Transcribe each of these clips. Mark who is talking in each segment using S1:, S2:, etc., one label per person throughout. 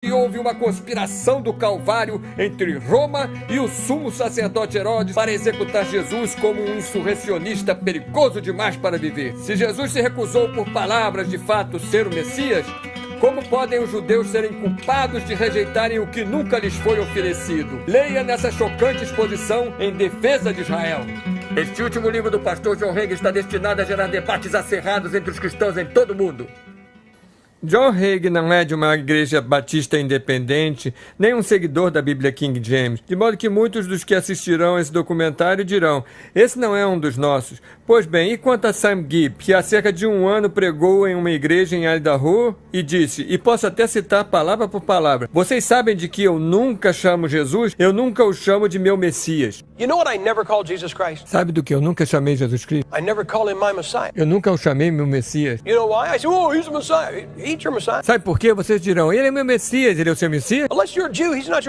S1: E houve uma conspiração do Calvário entre Roma e o sumo sacerdote Herodes para executar Jesus como um insurrecionista perigoso demais para viver. Se Jesus se recusou por palavras de fato ser o Messias, como podem os judeus serem culpados de rejeitarem o que nunca lhes foi oferecido? Leia nessa chocante exposição em defesa de Israel. Este último livro do pastor John Hagee está destinado a gerar debates acirrados entre os cristãos em todo o mundo. John Hagee não é de uma igreja batista independente, nem um seguidor da Bíblia King James, de modo que muitos dos que assistirão a esse documentário dirão: esse não é um dos nossos. Pois bem, e quanto a Sam Gibb, que há cerca de um ano pregou em uma igreja em Idaho e disse, e posso até citar palavra por palavra: vocês sabem de que eu nunca chamo Jesus, eu nunca o chamo de meu Messias.
S2: You know what I never called Jesus Christ?
S1: Sabe do que eu nunca chamei Jesus Cristo?
S2: I never called him my Messiah.
S1: Eu nunca o chamei meu Messias.
S2: You know why? I said, oh, he's a Messiah. He ain't your Messiah.
S1: Sabe por quê? Vocês dirão: ele é meu Messias, ele é o seu Messias?
S2: Unless you're a Jew, he's not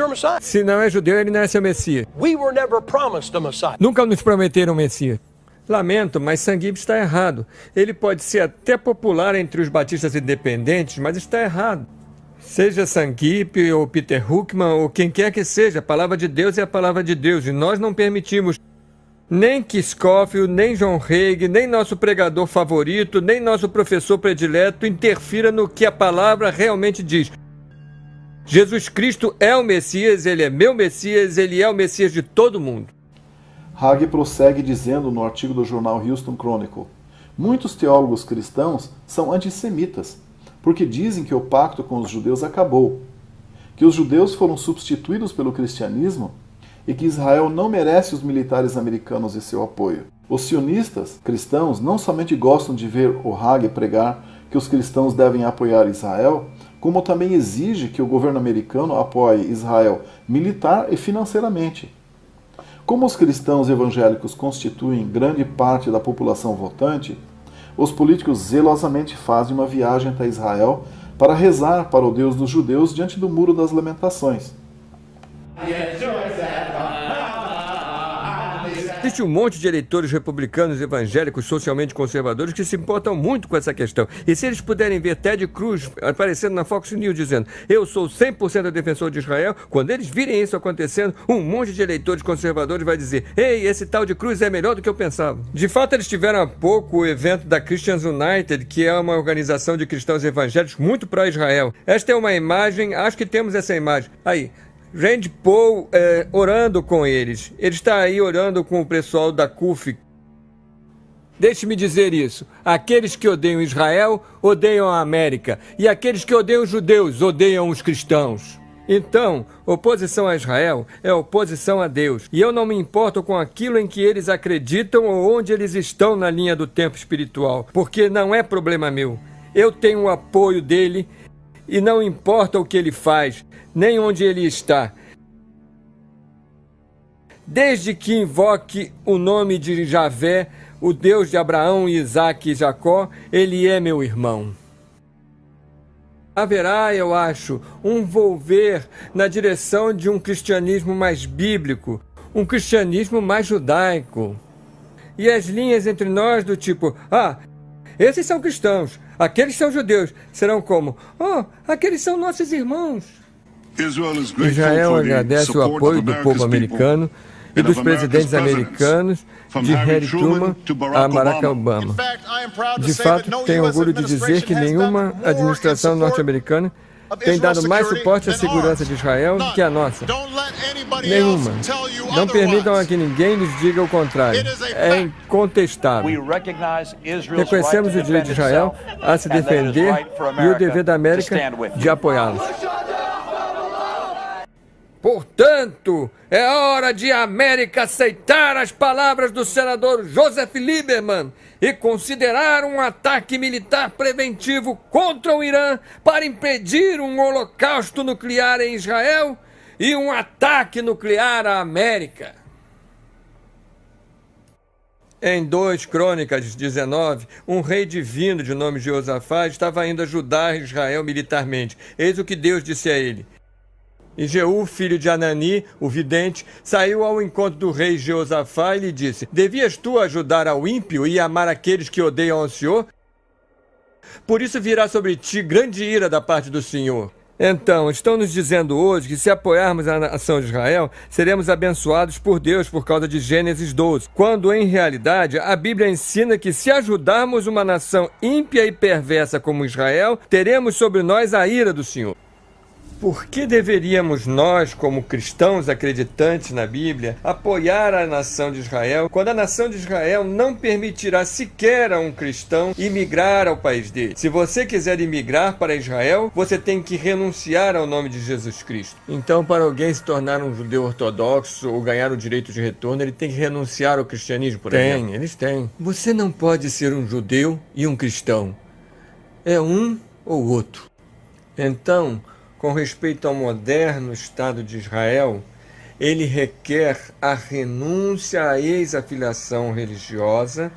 S2: your Messiah.
S1: Se não é judeu, ele não é seu Messias.
S2: We were never promised a Messiah.
S1: Nunca nos prometeram um Messias. Lamento, mas Sam Gibb está errado. Ele pode ser até popular entre os batistas independentes, mas está errado. Seja Sam Gibb ou Peter Huckman ou quem quer que seja, a palavra de Deus é a palavra de Deus e nós não permitimos nem Keith Scofield, nem John Hagee, nem nosso pregador favorito, nem nosso professor predileto interfira no que a palavra realmente diz. Jesus Cristo é o Messias, ele é meu Messias, ele é o Messias de todo mundo.
S3: Hagee prossegue dizendo no artigo do jornal Houston Chronicle: muitos teólogos cristãos são antissemitas, porque dizem que o pacto com os judeus acabou, que os judeus foram substituídos pelo cristianismo e que Israel não merece os militares americanos e seu apoio. Os sionistas cristãos não somente gostam de ver o Hagee pregar que os cristãos devem apoiar Israel, como também exige que o governo americano apoie Israel militar e financeiramente. Como os cristãos evangélicos constituem grande parte da população votante, os políticos zelosamente fazem uma viagem até Israel para rezar para o Deus dos judeus diante do Muro das Lamentações.
S1: Existe um monte de eleitores republicanos evangélicos socialmente conservadores que se importam muito com essa questão. E se eles puderem ver Ted Cruz aparecendo na Fox News dizendo: eu sou 100% defensor de Israel, quando eles virem isso acontecendo, um monte de eleitores conservadores vai dizer: ei, esse tal de Cruz é melhor do que eu pensava. De fato, eles tiveram há pouco o evento da Christians United, que é uma organização de cristãos evangélicos muito pró-Israel. Esta é uma imagem, acho que temos essa imagem. Aí. Rand Paul orando com eles. Ele está aí orando com o pessoal da CUF. Deixe-me dizer isso. Aqueles que odeiam Israel, odeiam a América. E aqueles que odeiam os judeus, odeiam os cristãos. Então, oposição a Israel é oposição a Deus. E eu não me importo com aquilo em que eles acreditam ou onde eles estão na linha do tempo espiritual. Porque não é problema meu. Eu tenho o apoio dele e não importa o que ele faz, nem onde ele está. Desde que invoque o nome de Javé, o Deus de Abraão, Isaque e Jacó, ele é meu irmão. Haverá, eu acho, um volver na direção de um cristianismo mais bíblico, um cristianismo mais judaico. E as linhas entre nós do tipo: esses são cristãos, aqueles são judeus, serão como: aqueles são nossos irmãos. Israel agradece o apoio do povo americano e dos presidentes americanos, de Harry Truman a Barack Obama. De fato, tenho orgulho de dizer que nenhuma administração norte-americana tem dado mais suporte à segurança de Israel do que a nossa. Nenhuma. Não permitam a que ninguém lhes diga o contrário. É incontestável. Reconhecemos o direito de Israel a se defender e o dever da América de apoiá-los. Portanto, é hora de a América aceitar as palavras do senador Joseph Lieberman e considerar um ataque militar preventivo contra o Irã para impedir um holocausto nuclear em Israel e um ataque nuclear à América. Em 2 Crônicas 19, um rei divino de nome Jeosafá estava indo ajudar Israel militarmente. Eis o que Deus disse a ele. E Jeú, filho de Anani, o vidente, saiu ao encontro do rei Jeosafá e lhe disse: devias tu ajudar ao ímpio e amar aqueles que odeiam ao Senhor? Por isso virá sobre ti grande ira da parte do Senhor. Então, estão nos dizendo hoje que se apoiarmos a nação de Israel, seremos abençoados por Deus por causa de Gênesis 12, quando em realidade a Bíblia ensina que se ajudarmos uma nação ímpia e perversa como Israel, teremos sobre nós a ira do Senhor. Por que deveríamos nós, como cristãos acreditantes na Bíblia, apoiar a nação de Israel, quando a nação de Israel não permitirá sequer a um cristão imigrar ao país dele? Se você quiser imigrar para Israel, você tem que renunciar ao nome de Jesus Cristo. Então, para alguém se tornar um judeu ortodoxo ou ganhar o direito de retorno, ele tem que renunciar ao cristianismo, por exemplo? Tem, eles têm. Você não pode ser um judeu e um cristão. É um ou outro. Então, com respeito ao moderno Estado de Israel, ele requer a renúncia à ex-afiliação religiosa,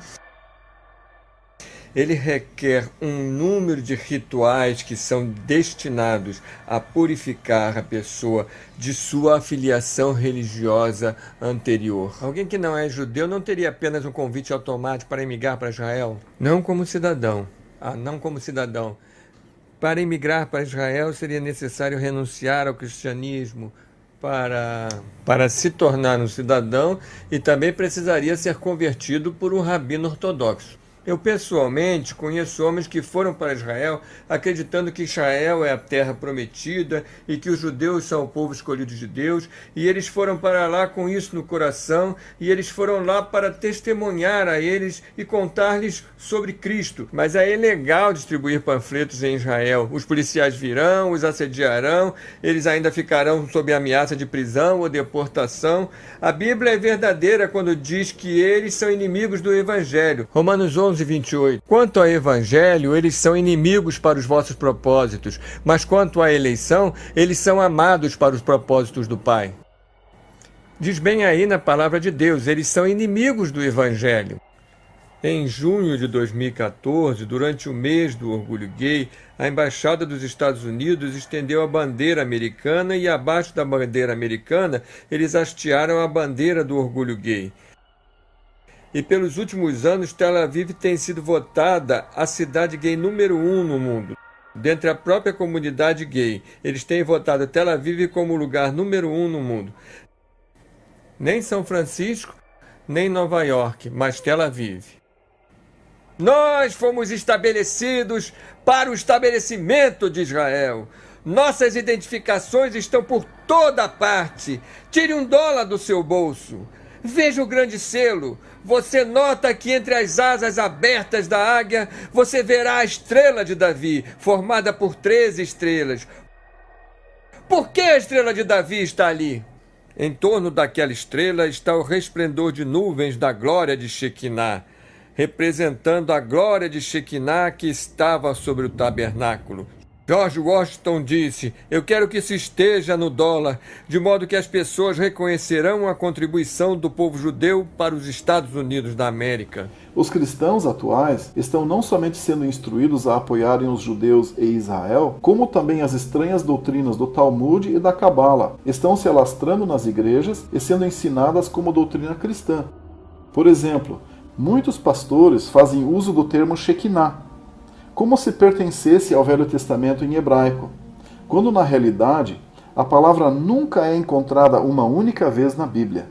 S1: ele requer um número de rituais que são destinados a purificar a pessoa de sua afiliação religiosa anterior. Alguém que não é judeu não teria apenas um convite automático para emigrar para Israel? Não como cidadão. Não como cidadão. Para emigrar para Israel seria necessário renunciar ao cristianismo para se tornar um cidadão e também precisaria ser convertido por um rabino ortodoxo. Eu, pessoalmente, conheço homens que foram para Israel acreditando que Israel é a terra prometida e que os judeus são o povo escolhido de Deus, e eles foram para lá com isso no coração, e eles foram lá para testemunhar a eles e contar-lhes sobre Cristo. Mas é ilegal distribuir panfletos em Israel. Os policiais virão, os assediarão, eles ainda ficarão sob ameaça de prisão ou deportação. A Bíblia é verdadeira quando diz que eles são inimigos do Evangelho. Romanos 11:28. Quanto ao Evangelho, eles são inimigos para os vossos propósitos, mas quanto à eleição, eles são amados para os propósitos do Pai. Diz bem aí na palavra de Deus, eles são inimigos do Evangelho. Em junho de 2014, durante o mês do orgulho gay, a Embaixada dos Estados Unidos estendeu a bandeira americana e abaixo da bandeira americana eles hastearam a bandeira do orgulho gay. E pelos últimos anos, Tel Aviv tem sido votada a cidade gay número 1 no mundo. Dentre a própria comunidade gay, eles têm votado Tel Aviv como o lugar número 1 no mundo. Nem São Francisco, nem Nova York, mas Tel Aviv. Nós fomos estabelecidos para o estabelecimento de Israel. Nossas identificações estão por toda parte. Tire $1 do seu bolso. Veja o grande selo. Você nota que entre as asas abertas da águia, você verá a estrela de Davi, formada por 13 estrelas. Por que a estrela de Davi está ali? Em torno daquela estrela está o resplendor de nuvens da glória de Shekinah, representando a glória de Shekinah que estava sobre o tabernáculo. George Washington disse: eu quero que isso esteja no dólar, de modo que as pessoas reconhecerão a contribuição do povo judeu para os Estados Unidos da América.
S3: Os cristãos atuais estão não somente sendo instruídos a apoiarem os judeus e Israel, como também as estranhas doutrinas do Talmud e da Cabala estão se alastrando nas igrejas e sendo ensinadas como doutrina cristã. Por exemplo, muitos pastores fazem uso do termo Shekinah, como se pertencesse ao Velho Testamento em hebraico, quando na realidade a palavra nunca é encontrada uma única vez na Bíblia.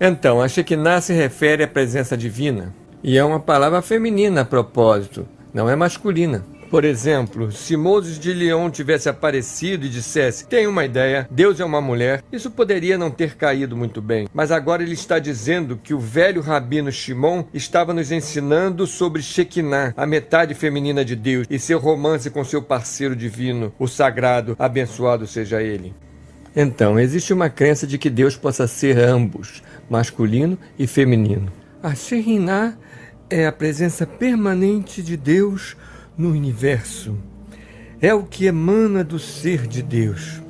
S1: Então, a Shekinah se refere à presença divina, e é uma palavra feminina a propósito, não é masculina. Por exemplo, se Moses de Leão tivesse aparecido e dissesse: tenho uma ideia, Deus é uma mulher, isso poderia não ter caído muito bem. Mas agora ele está dizendo que o velho rabino Shimon estava nos ensinando sobre Shekinah, a metade feminina de Deus, e seu romance com seu parceiro divino, o sagrado, abençoado seja ele. Então, existe uma crença de que Deus possa ser ambos, masculino e feminino. A Shekinah é a presença permanente de Deus no universo. É o que emana do ser de Deus.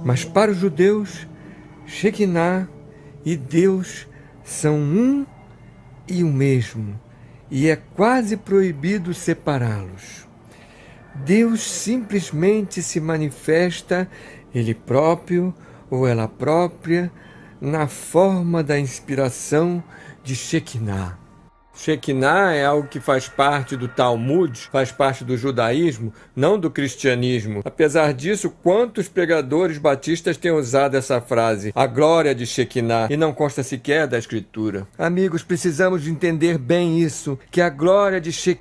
S1: Mas para os judeus, Shekinah e Deus são um e o mesmo, e é quase proibido separá-los. Deus simplesmente se manifesta, ele próprio ou ela própria, na forma da inspiração de Shekinah. Shekinah é algo que faz parte do Talmud, faz parte do judaísmo, não do cristianismo. Apesar disso, quantos pregadores batistas têm usado essa frase, a glória de Shekinah, e não consta sequer da Escritura? Amigos, precisamos de entender bem isso, que a glória de Shekinah